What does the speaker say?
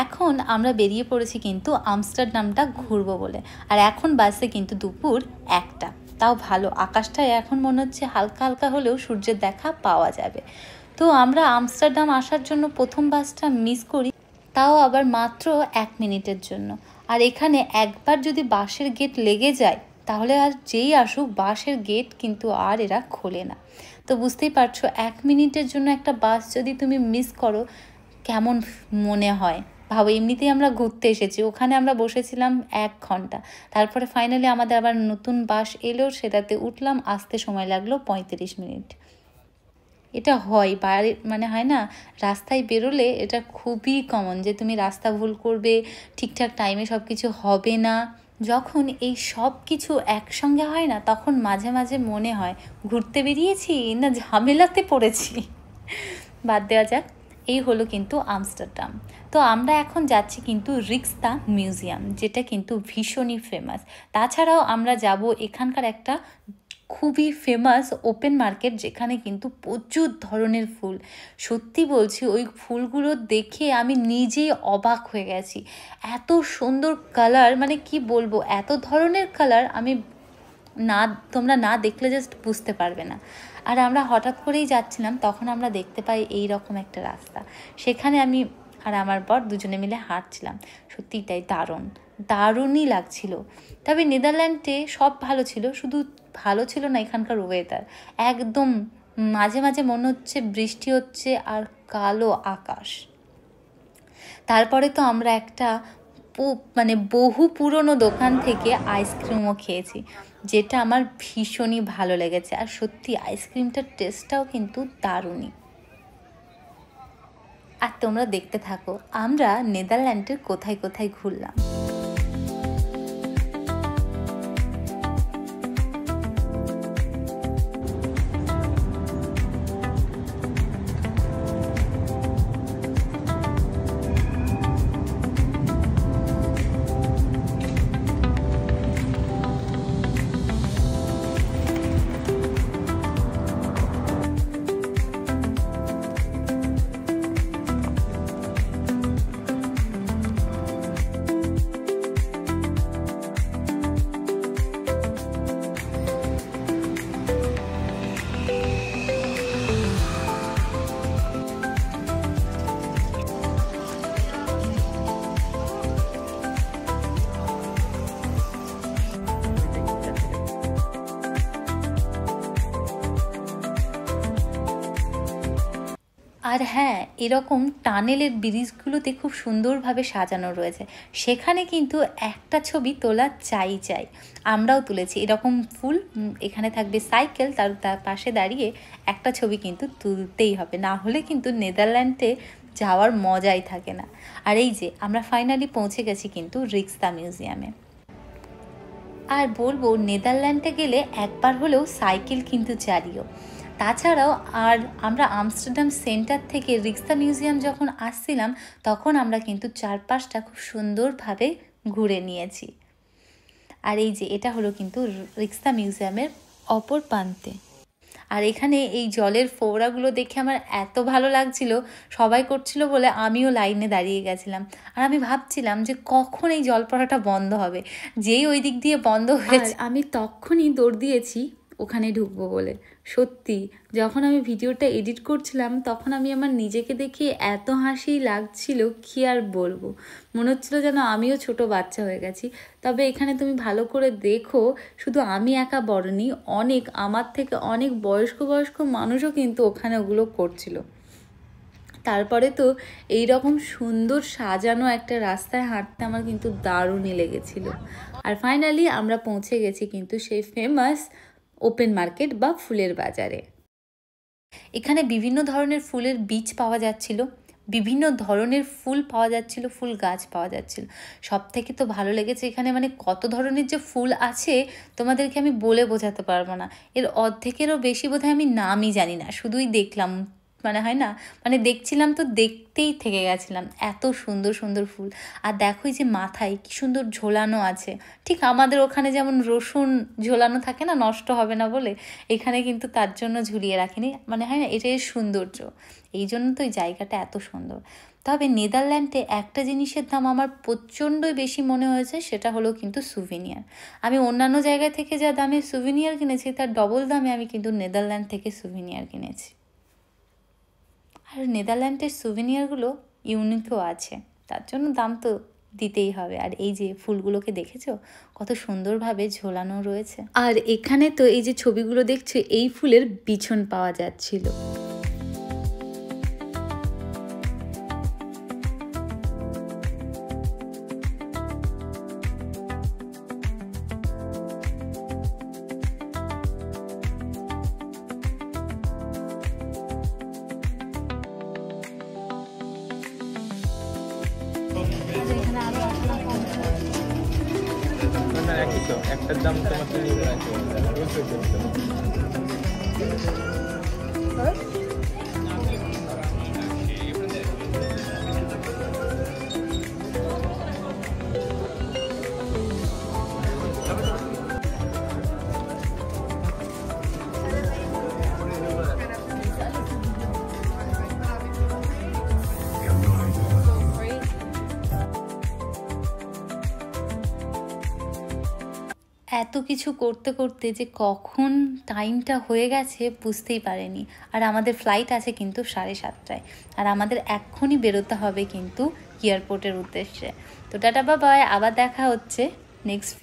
এখন আমরা বেরিয়ে পড়েছি কিন্তু আমস্টারডামটা ঘুরবো বলে। আর এখন বাসে কিন্তু দুপুর 1টা, তাও ভালো, আকাশটায় এখন মনে হচ্ছে হালকা হালকা হলেও সূর্যের দেখা পাওয়া যাবে। তো আমরা আমস্টারডাম আসার জন্য প্রথম বাসটা মিস করি, তাও আবার মাত্র 1 মিনিটের জন্য। আর এখানে একবার যদি বাসের গেট লেগে যায় তাহলে আর যেই আসুক বাসের গেট কিন্তু আর এরা খোলে না। তো বুঝতেই পারছো 1 মিনিটের জন্য একটা বাস যদি তুমি মিস করো কেমন মনে হয় ভাবো। এমনিতেই আমরা ঘুরতে এসেছি, ওখানে আমরা বসেছিলাম 1 ঘন্টা, তারপরে ফাইনালি আমাদের আবার নতুন বাস এলো, সেটাতে উঠলাম, আসতে সময় লাগলো 35 মিনিট। এটা হয় বাইরে, মানে হয় না, রাস্তায় বেরোলে এটা খুবই কমন যে তুমি রাস্তা ভুল করবে, ঠিকঠাক টাইমে সব কিছু হবে না। যখন এই সব কিছু একসঙ্গে হয় না তখন মাঝে মাঝে মনে হয় ঘুরতে বেরিয়েছি না ঝামেলাতে পড়েছি। বাদ দেওয়া যাক। এই হলো কিন্তু আমস্টারডাম। তো আমরা এখন যাচ্ছি কিন্তু রিক্সদা মিউজিয়াম, যেটা কিন্তু ভীষণই ফেমাস। তাছাড়াও আমরা যাব এখানকার একটা খুবই ফেমাস ওপেন মার্কেট, যেখানে কিন্তু প্রচুর ধরনের ফুল। সত্যি বলছি ওই ফুলগুলো দেখে আমি নিজেই অবাক হয়ে গেছি। এত সুন্দর কালার, মানে কি বলবো, এত ধরনের কালার আমি না, তোমরা না দেখলে জাস্ট বুঝতে পারবে না। আর আমরা হঠাৎ করেই যাচ্ছিলাম, তখন আমরা দেখতে পাই এই রকম একটা রাস্তা, সেখানে আমি আর আমার বর দুজনে মিলে হাঁটছিলাম। সত্যিই তাই, দারুণই লাগছিল। তবে নেদারল্যান্ডে সব ভালো ছিল, শুধু ভালো ছিল না এখানকার ওয়েদার। একদম মাঝে মাঝে মনে হচ্ছে বৃষ্টি হচ্ছে আর কালো আকাশ। তারপরে তো আমরা একটা মানে বহু পুরনো দোকান থেকে আইসক্রিমও খেয়েছি, যেটা আমার ভীষণই ভালো লেগেছে। আর সত্যি আইসক্রিমটার টেস্টটাও কিন্তু দারুণই। আর তোমরা দেখতে থাকো আমরা নেদারল্যান্ডের কোথায় কোথায় ঘুরলাম। আর হ্যাঁ, এরকম টানেলের ব্রিজগুলোতে খুব সুন্দরভাবে সাজানো রয়েছে, সেখানে কিন্তু একটা ছবি তোলা চাই। আমরাও তুলেছি এরকম ফুল, এখানে থাকবে সাইকেল, তার পাশে দাঁড়িয়ে একটা ছবি কিন্তু তুলতেই হবে, না হলে কিন্তু নেদারল্যান্ডে যাওয়ার মজাই থাকে না। আর এই যে আমরা ফাইনালি পৌঁছে গেছি কিন্তু রিক্সদা মিউজিয়ামে। আর বলবো নেদারল্যান্ডে গেলে একবার হলেও সাইকেল কিন্তু চালিও। তাছাড়াও আর আমরা আমস্টারডাম সেন্টার থেকে রিক্সদা মিউজিয়াম যখন আসছিলাম তখন আমরা কিন্তু চারপাশটা খুব সুন্দরভাবে ঘুরে নিয়েছি। আর এই যে এটা হলো কিন্তু রিক্সদা মিউজিয়ামের অপর প্রান্তে। আর এখানে এই জলের ফোয়ারাগুলো দেখে আমার এত ভালো লাগছিল, সবাই করছিল বলে আমিও লাইনে দাঁড়িয়ে গেছিলাম। আর আমি ভাবছিলাম যে কখন এই জল পড়াটা বন্ধ হবে, যেই ওই দিক দিয়ে বন্ধ হয়েছে আমি তখনই দৌড় দিয়েছি ওখানে ঢুকবো বলে। সত্যি যখন আমি ভিডিওটা এডিট করছিলাম তখন আমি আমার নিজেকে দেখে এত হাসি লাগছিল, কি আর বলবো, মনে হচ্ছিল যেন আমিও ছোট বাচ্চা হয়ে গেছি। তবে এখানে তুমি ভালো করে দেখো, শুধু আমি একা বড়নি, অনেক আমার থেকে অনেক বয়স্ক মানুষও কিন্তু ওখানে ওগুলো করছিল। তারপরে তো এইরকম সুন্দর সাজানো একটা রাস্তায় হাঁটতে আমার কিন্তু দারুণই লেগেছিল। আর ফাইনালি আমরা পৌঁছে গেছি কিন্তু সেই ফেমাস ওপেন মার্কেট বা ফুলের বাজারে। এখানে বিভিন্ন ধরনের ফুলের বীজ পাওয়া যাচ্ছিল, বিভিন্ন ধরনের ফুল পাওয়া যাচ্ছিল, ফুল গাছ পাওয়া যাচ্ছিল। সব থেকে তো ভালো লেগেছে এখানে, মানে কত ধরনের যে ফুল আছে তোমাদেরকে আমি বলে বোঝাতে পারবো না। এর অর্ধেকেরও বেশি বোধহয় আমি নামই জানি না, শুধুই দেখলাম, মানে হয় না, মানে দেখছিলাম তো দেখতেই থেকে গেছিলাম, এত সুন্দর সুন্দর ফুল। আর দেখো যে মাথায় কি সুন্দর ঝোলানো আছে, ঠিক আমাদের ওখানে যেমন রসুন ঝোলানো থাকে না নষ্ট হবে না বলে, এখানে কিন্তু তার জন্য ঝুলিয়ে রাখিনি, মানে হয় না, এটাই সৌন্দর্য, এই জন্য তো এই জায়গাটা এত সুন্দর। তবে নেদারল্যান্ডে একটা জিনিসের দাম আমার প্রচণ্ডই বেশি মনে হয়েছে, সেটা হলো কিন্তু সুভিনিয়ার। আমি অন্যান্য জায়গা থেকে যা দামে সুভিনিয়ার কিনেছি তার ডবল দামে আমি কিন্তু নেদারল্যান্ড থেকে সুভিনিয়ার কিনেছি। আর নেদারল্যান্ডের সুভিনিয়ারগুলো ইউনিকও আছে, তার জন্য দাম তো দিতেই হবে। আর এই যে ফুলগুলোকে দেখেছো কত সুন্দরভাবে ঝোলানো রয়েছে। আর এখানে তো এই যে ছবিগুলো দেখছো এই ফুলের বিছন পাওয়া যাচ্ছিল। একটার দাম তোমাকে এত কিছু করতে করতে যে কখন টাইমটা হয়ে গেছে বুঝতেই পারেনি। আর আমাদের ফ্লাইট আছে কিন্তু 7:30টায়, আর আমাদের এক্ষুনি বেরোতে হবে কিন্তু এয়ারপোর্টের উদ্দেশ্যে। তো টাটা বাবাই, আবার দেখা হচ্ছে নেক্সট